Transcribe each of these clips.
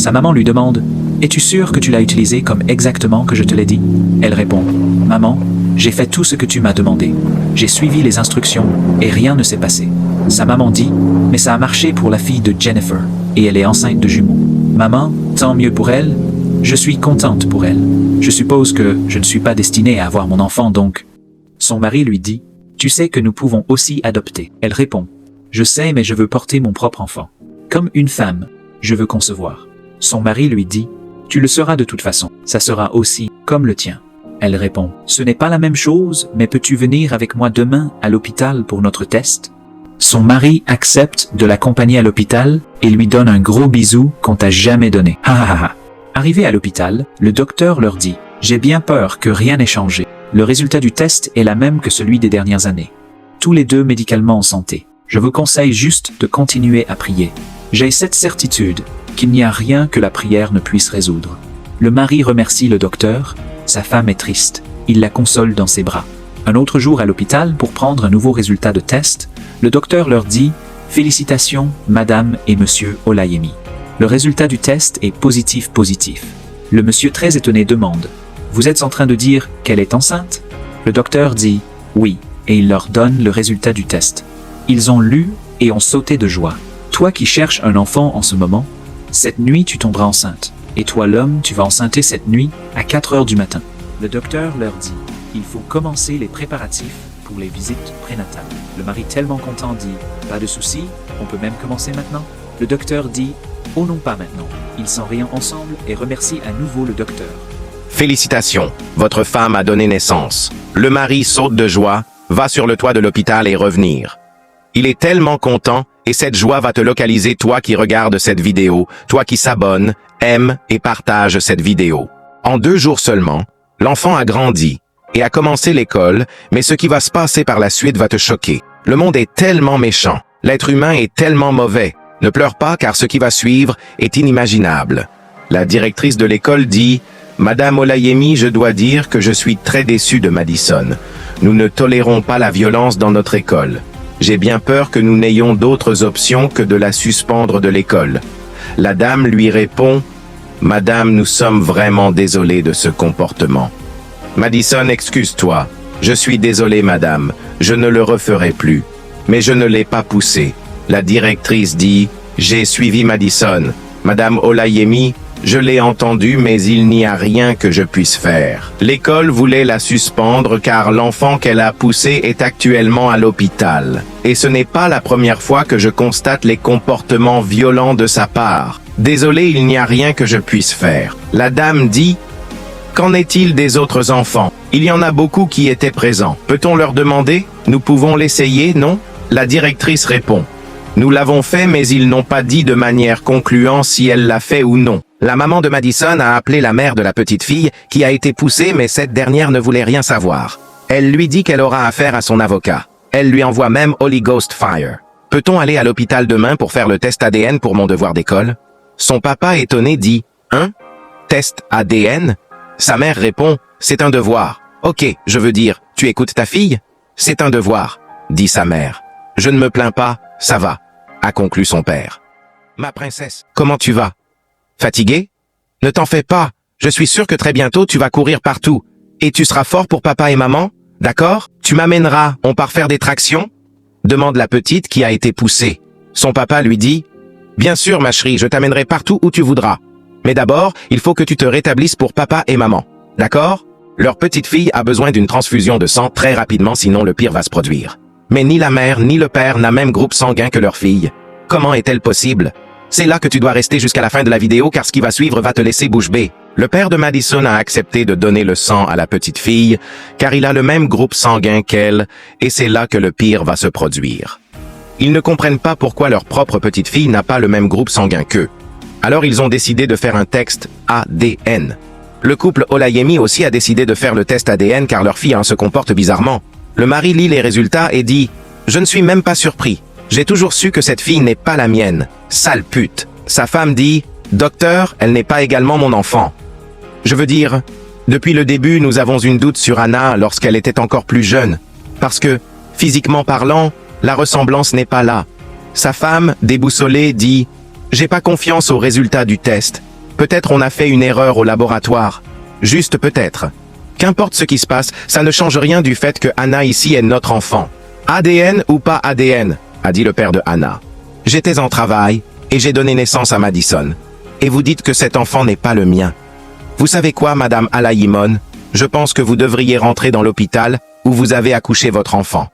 Sa maman lui demande « Es-tu sûr que tu l'as utilisé comme exactement que je te l'ai dit ?» Elle répond « Maman, j'ai fait tout ce que tu m'as demandé. J'ai suivi les instructions et rien ne s'est passé. » Sa maman dit « Mais ça a marché pour la fille de Jennifer et elle est enceinte de jumeaux. Maman, tant mieux pour elle. Je suis contente pour elle. Je suppose que je ne suis pas destinée à avoir mon enfant donc. » Son mari lui dit « Tu sais que nous pouvons aussi adopter. » Elle répond « Je sais mais je veux porter mon propre enfant. Comme une femme, je veux concevoir. » Son mari lui dit « Tu le seras de toute façon. Ça sera aussi comme le tien. » Elle répond « Ce n'est pas la même chose, mais peux-tu venir avec moi demain à l'hôpital pour notre test ?» Son mari accepte de l'accompagner à l'hôpital et lui donne un gros bisou qu'on t'a jamais donné. Ha ha ha. Arrivé à l'hôpital, le docteur leur dit « J'ai bien peur que rien n'ait changé. Le résultat du test est la même que celui des dernières années. Tous les deux médicalement en santé. Je vous conseille juste de continuer à prier. J'ai cette certitude qu'il n'y a rien que la prière ne puisse résoudre. » Le mari remercie le docteur. Sa femme est triste. Il la console dans ses bras. Un autre jour à l'hôpital pour prendre un nouveau résultat de test, le docteur leur dit « Félicitations, madame et monsieur Olayemi. Le résultat du test est positif. Le monsieur très étonné demande « Vous êtes en train de dire qu'elle est enceinte ?» Le docteur dit « Oui » et il leur donne le résultat du test. Ils ont lu et ont sauté de joie. Toi qui cherches un enfant en ce moment, cette nuit tu tomberas enceinte. Et toi l'homme, tu vas enceinter cette nuit à 4 heures du matin. Le docteur leur dit « Il faut commencer les préparatifs pour les visites prénatales. » Le mari tellement content dit « Pas de souci, on peut même commencer maintenant ?» Le docteur dit « Oh non, pas maintenant. » Ils s'en rient ensemble et remercient à nouveau le docteur. Félicitations, votre femme a donné naissance. Le mari saute de joie, va sur le toit de l'hôpital et revenir. Il est tellement content et cette joie va te localiser toi qui regardes cette vidéo, toi qui s'abonne, aime et partage cette vidéo. En 2 jours seulement, l'enfant a grandi et a commencé l'école, mais ce qui va se passer par la suite va te choquer. Le monde est tellement méchant, l'être humain est tellement mauvais. Ne pleure pas car ce qui va suivre est inimaginable. La directrice de l'école dit « Madame Olayemi, je dois dire que je suis très déçue de Madison. Nous ne tolérons pas la violence dans notre école. J'ai bien peur que nous n'ayons d'autres options que de la suspendre de l'école. » La dame lui répond « Madame, nous sommes vraiment désolés de ce comportement. » Madison, excuse-toi. Je suis désolé, madame. Je ne le referai plus. Mais je ne l'ai pas poussé. La directrice dit « J'ai suivi Madison. Madame Olayemi, je l'ai entendu, mais il n'y a rien que je puisse faire. L'école voulait la suspendre car l'enfant qu'elle a poussé est actuellement à l'hôpital. Et ce n'est pas la première fois que je constate les comportements violents de sa part. Désolé, il n'y a rien que je puisse faire. » La dame dit « Qu'en est-il des autres enfants? Il y en a beaucoup qui étaient présents. Peut-on leur demander? Nous pouvons l'essayer, non? » La directrice répond « Nous l'avons fait, mais ils n'ont pas dit de manière concluante si elle l'a fait ou non. » La maman de Madison a appelé la mère de la petite fille qui a été poussée, mais cette dernière ne voulait rien savoir. Elle lui dit qu'elle aura affaire à son avocat. Elle lui envoie même Holy Ghost Fire. « Peut-on aller à l'hôpital demain pour faire le test ADN pour mon devoir d'école? » Son papa étonné dit « Hein? Test ADN? » Sa mère répond « C'est un devoir. »« Ok, je veux dire, tu écoutes ta fille? »« C'est un devoir, » dit sa mère. « Je ne me plains pas, ça va, » a conclu son père. « Ma princesse, comment tu vas? Fatigué? Ne t'en fais pas, je suis sûr que très bientôt tu vas courir partout. Et tu seras fort pour papa et maman? D'accord? Tu m'amèneras, on part faire des tractions? Demande la petite qui a été poussée. Son papa lui dit « Bien sûr ma chérie, je t'amènerai partout où tu voudras. Mais d'abord, il faut que tu te rétablisses pour papa et maman. D'accord? Leur petite fille a besoin d'une transfusion de sang très rapidement sinon le pire va se produire. Mais ni la mère ni le père n'a même groupe sanguin que leur fille. Comment est-elle possible? C'est là que tu dois rester jusqu'à la fin de la vidéo car ce qui va suivre va te laisser bouche bée. » Le père de Madison a accepté de donner le sang à la petite fille car il a le même groupe sanguin qu'elle et c'est là que le pire va se produire. Ils ne comprennent pas pourquoi leur propre petite fille n'a pas le même groupe sanguin qu'eux. Alors ils ont décidé de faire un test ADN. Le couple Olayemi aussi a décidé de faire le test ADN car leur fille se comporte bizarrement. Le mari lit les résultats et dit « Je ne suis même pas surpris. J'ai toujours su que cette fille n'est pas la mienne. Sale pute. » Sa femme dit « Docteur, elle n'est pas également mon enfant. Je veux dire, depuis le début, nous avons une doute sur Anna lorsqu'elle était encore plus jeune. Parce que, physiquement parlant, la ressemblance n'est pas là. » Sa femme, déboussolée, dit « J'ai pas confiance aux résultats du test. Peut-être on a fait une erreur au laboratoire. Juste peut-être. Qu'importe ce qui se passe, ça ne change rien du fait que Anna ici est notre enfant. ADN ou pas ADN, a dit le père de Anna. J'étais en travail et j'ai donné naissance à Madison. Et vous dites que cet enfant n'est pas le mien. Vous savez quoi, Madame Alaïmon? Je pense que vous devriez rentrer dans l'hôpital où vous avez accouché votre enfant.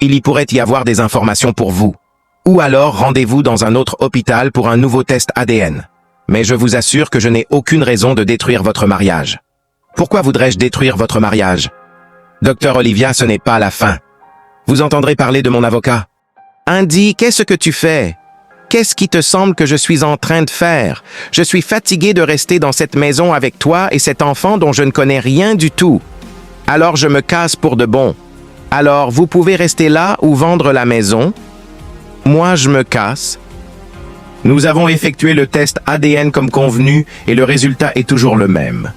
Il y pourrait y avoir des informations pour vous. Ou alors rendez-vous dans un autre hôpital pour un nouveau test ADN. Mais je vous assure que je n'ai aucune raison de détruire votre mariage. Pourquoi voudrais-je détruire votre mariage? Docteur Olivia, ce n'est pas la fin. Vous entendrez parler de mon avocat. Andy, qu'est-ce que tu fais? Qu'est-ce qui te semble que je suis en train de faire? Je suis fatigué de rester dans cette maison avec toi et cet enfant dont je ne connais rien du tout. Alors je me casse pour de bon. Alors vous pouvez rester là ou vendre la maison. Moi je me casse. Nous avons effectué le test ADN comme convenu et le résultat est toujours le même.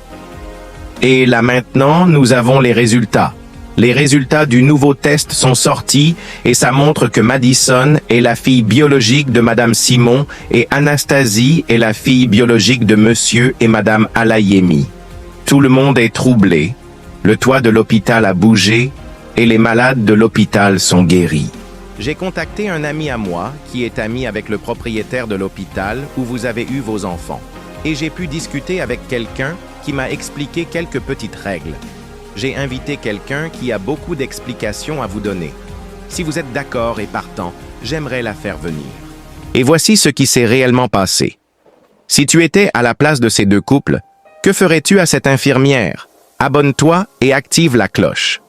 Et là maintenant, nous avons les résultats. Les résultats du nouveau test sont sortis et ça montre que Madison est la fille biologique de Madame Simon et Anastasie est la fille biologique de Monsieur et Madame Alayemi. Tout le monde est troublé. Le toit de l'hôpital a bougé et les malades de l'hôpital sont guéris. J'ai contacté un ami à moi qui est ami avec le propriétaire de l'hôpital où vous avez eu vos enfants. Et j'ai pu discuter avec quelqu'un qui m'a expliqué quelques petites règles. J'ai invité quelqu'un qui a beaucoup d'explications à vous donner. Si vous êtes d'accord et partant, j'aimerais la faire venir. Et voici ce qui s'est réellement passé. Si tu étais à la place de ces deux couples, que ferais-tu à cette infirmière? Abonne-toi et active la cloche.